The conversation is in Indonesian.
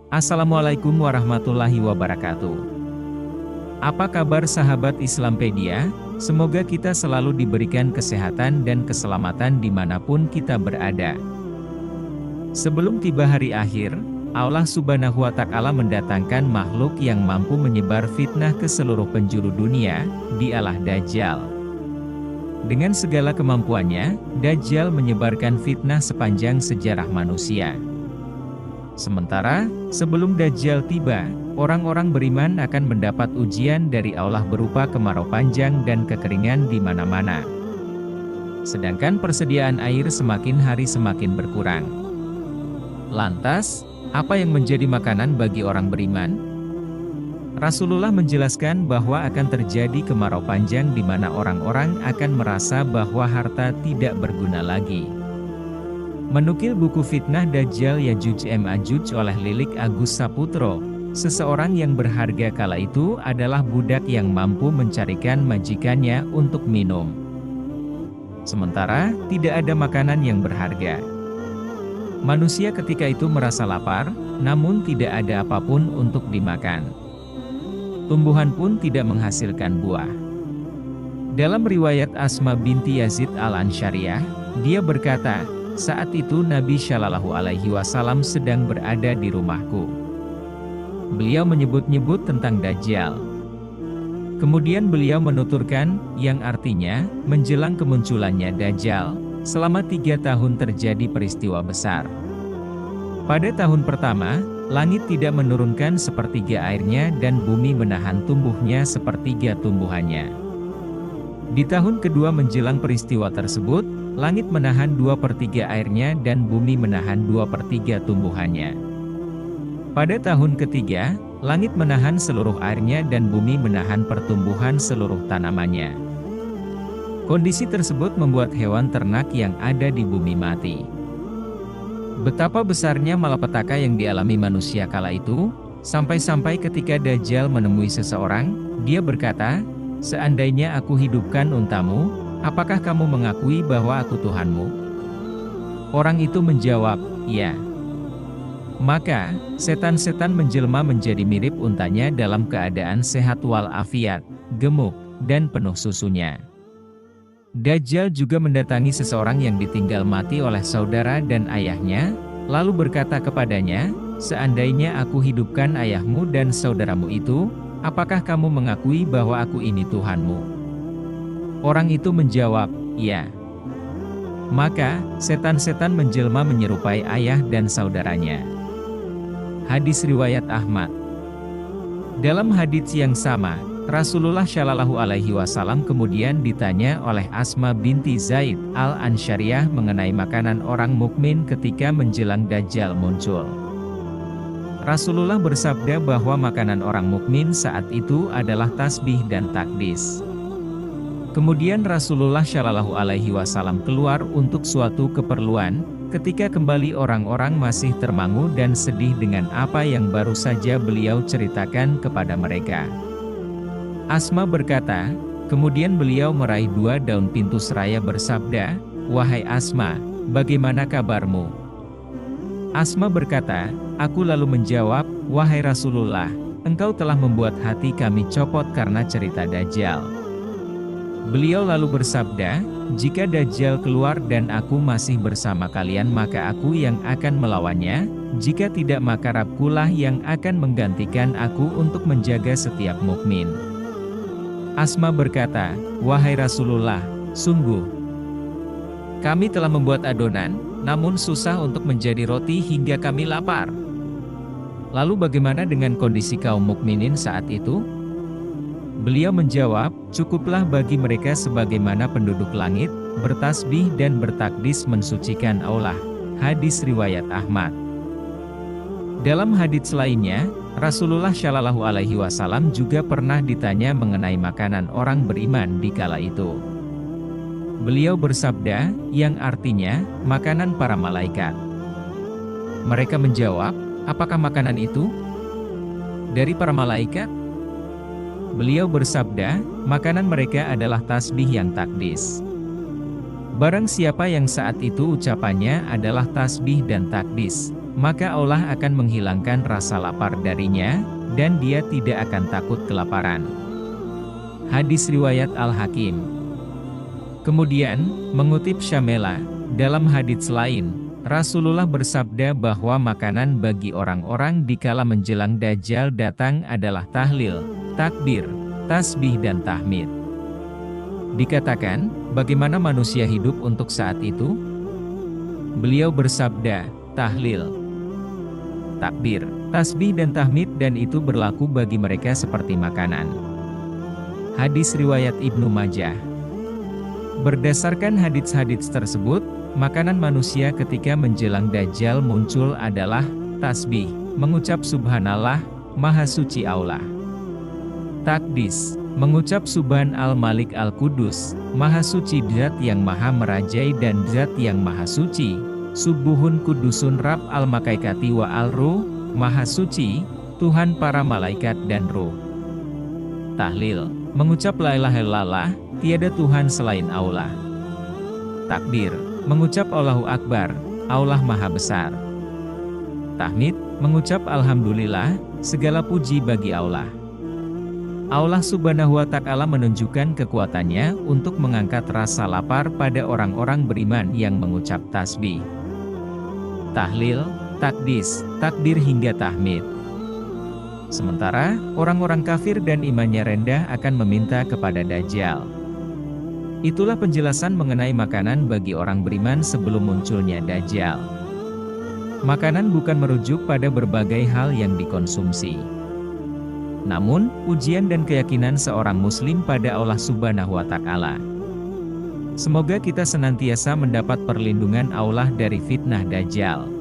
Assalamualaikum warahmatullahi wabarakatuh. Apa kabar sahabat Islampedia? Semoga kita selalu diberikan kesehatan dan keselamatan dimanapun kita berada. Sebelum tiba hari akhir, Allah Subhanahu wa Ta'ala mendatangkan makhluk yang mampu menyebar fitnah ke seluruh penjuru dunia, dialah Dajjal. Dengan segala kemampuannya, Dajjal menyebarkan fitnah sepanjang sejarah manusia. Sementara, sebelum Dajjal tiba, orang-orang beriman akan mendapat ujian dari Allah berupa kemarau panjang dan kekeringan di mana-mana. Sedangkan persediaan air semakin hari semakin berkurang. Lantas, apa yang menjadi makanan bagi orang beriman? Rasulullah menjelaskan bahwa akan terjadi kemarau panjang di mana orang-orang akan merasa bahwa harta tidak berguna lagi. Menukil buku Fitnah Dajjal Yajuj Ma'juj oleh Lilik Agus Saputro, seseorang yang berharga kala itu adalah budak yang mampu mencarikan majikannya untuk minum. Sementara, tidak ada makanan yang berharga. Manusia ketika itu merasa lapar, namun tidak ada apapun untuk dimakan. Tumbuhan pun tidak menghasilkan buah. Dalam riwayat Asma binti Yazid al-Ansyariyah, dia berkata, "Saat itu Nabi Shallallahu Alaihi Wasallam sedang berada di rumahku. Beliau menyebut-nyebut tentang Dajjal. Kemudian beliau menuturkan, yang artinya, menjelang kemunculannya Dajjal, selama 3 tahun terjadi peristiwa besar. Pada tahun pertama, langit tidak menurunkan sepertiga airnya dan bumi menahan tumbuhnya sepertiga tumbuhannya. Di tahun kedua menjelang peristiwa tersebut, langit menahan 2/3 airnya dan bumi menahan 2/3 tumbuhannya. Pada tahun ketiga, langit menahan seluruh airnya dan bumi menahan pertumbuhan seluruh tanamannya. Kondisi tersebut membuat hewan ternak yang ada di bumi mati." Betapa besarnya malapetaka yang dialami manusia kala itu, sampai-sampai ketika Dajjal menemui seseorang, dia berkata, "Seandainya aku hidupkan untamu, apakah kamu mengakui bahwa aku Tuhanmu?" Orang itu menjawab, "Ya." Maka, setan-setan menjelma menjadi mirip untanya dalam keadaan sehat walafiat, gemuk, dan penuh susunya. Dajjal juga mendatangi seseorang yang ditinggal mati oleh saudara dan ayahnya, lalu berkata kepadanya, "Seandainya aku hidupkan ayahmu dan saudaramu itu, apakah kamu mengakui bahwa aku ini Tuhanmu?" Orang itu menjawab, "Ya." Maka, setan-setan menjelma menyerupai ayah dan saudaranya. Hadis riwayat Ahmad. Dalam hadits yang sama, Rasulullah Shallallahu Alaihi Wasallam kemudian ditanya oleh Asma binti Zaid al-Ansyariyah mengenai makanan orang mukmin ketika menjelang Dajjal muncul. Rasulullah bersabda bahwa makanan orang mukmin saat itu adalah tasbih dan takdis. Kemudian Rasulullah Shallallahu Alaihi Wasallam keluar untuk suatu keperluan, ketika kembali orang-orang masih termangu dan sedih dengan apa yang baru saja beliau ceritakan kepada mereka. Asma berkata, kemudian beliau meraih 2 daun pintu seraya bersabda, "Wahai Asma, bagaimana kabarmu?" Asma berkata, aku lalu menjawab, "Wahai Rasulullah, engkau telah membuat hati kami copot karena cerita Dajjal." Beliau lalu bersabda, "Jika Dajjal keluar dan aku masih bersama kalian maka aku yang akan melawannya, jika tidak maka Rabbkulah yang akan menggantikan aku untuk menjaga setiap mukmin." Asma berkata, "Wahai Rasulullah, sungguh kami telah membuat adonan, namun susah untuk menjadi roti hingga kami lapar. Lalu bagaimana dengan kondisi kaum mukminin saat itu?" Beliau menjawab, "Cukuplah bagi mereka sebagaimana penduduk langit, bertasbih dan bertakdis mensucikan Allah." Hadis riwayat Ahmad. Dalam hadits lainnya, Rasulullah Shallallahu Alaihi Wasallam juga pernah ditanya mengenai makanan orang beriman di kala itu. Beliau bersabda, yang artinya, makanan para malaikat. Mereka menjawab, "Apakah makanan itu?" "Dari para malaikat?" Beliau bersabda, "Makanan mereka adalah tasbih yang takdis." Barang siapa yang saat itu ucapannya adalah tasbih dan takdis, maka Allah akan menghilangkan rasa lapar darinya, dan dia tidak akan takut kelaparan. Hadis riwayat Al-Hakim. Kemudian, mengutip Syamela, dalam hadits lain, Rasulullah bersabda bahwa makanan bagi orang-orang dikala menjelang Dajjal datang adalah tahlil, takbir, tasbih dan tahmid. Dikatakan, bagaimana manusia hidup untuk saat itu? Beliau bersabda, tahlil, takbir, tasbih dan tahmid, dan itu berlaku bagi mereka seperti makanan. Hadis riwayat Ibnu Majah. Berdasarkan hadits-hadits tersebut, makanan manusia ketika menjelang Dajjal muncul adalah tasbih, mengucap subhanallah, maha suci Allah. Takdis, mengucap subhan al-malik al-kudus, maha suci zat yang maha merajai dan zat yang maha suci. Subuhun kudusun rab al-makaikati wa al-ruh, maha suci, Tuhan para malaikat dan ruh. Tahlil, mengucap la ilaha illallah, tiada Tuhan selain Allah. Takbir, mengucap Allahu Akbar, Allah maha besar. Tahmid, mengucap alhamdulillah, segala puji bagi Allah. Allah subhanahu wa ta'ala menunjukkan kekuatannya untuk mengangkat rasa lapar pada orang-orang beriman yang mengucap tasbih, tahlil, takdis, takbir hingga tahmid. Sementara, orang-orang kafir dan imannya rendah akan meminta kepada Dajjal. Itulah penjelasan mengenai makanan bagi orang beriman sebelum munculnya Dajjal. Makanan bukan merujuk pada berbagai hal yang dikonsumsi, namun ujian dan keyakinan seorang muslim pada Allah subhanahu wa ta'ala. Semoga kita senantiasa mendapat perlindungan Allah dari fitnah Dajjal.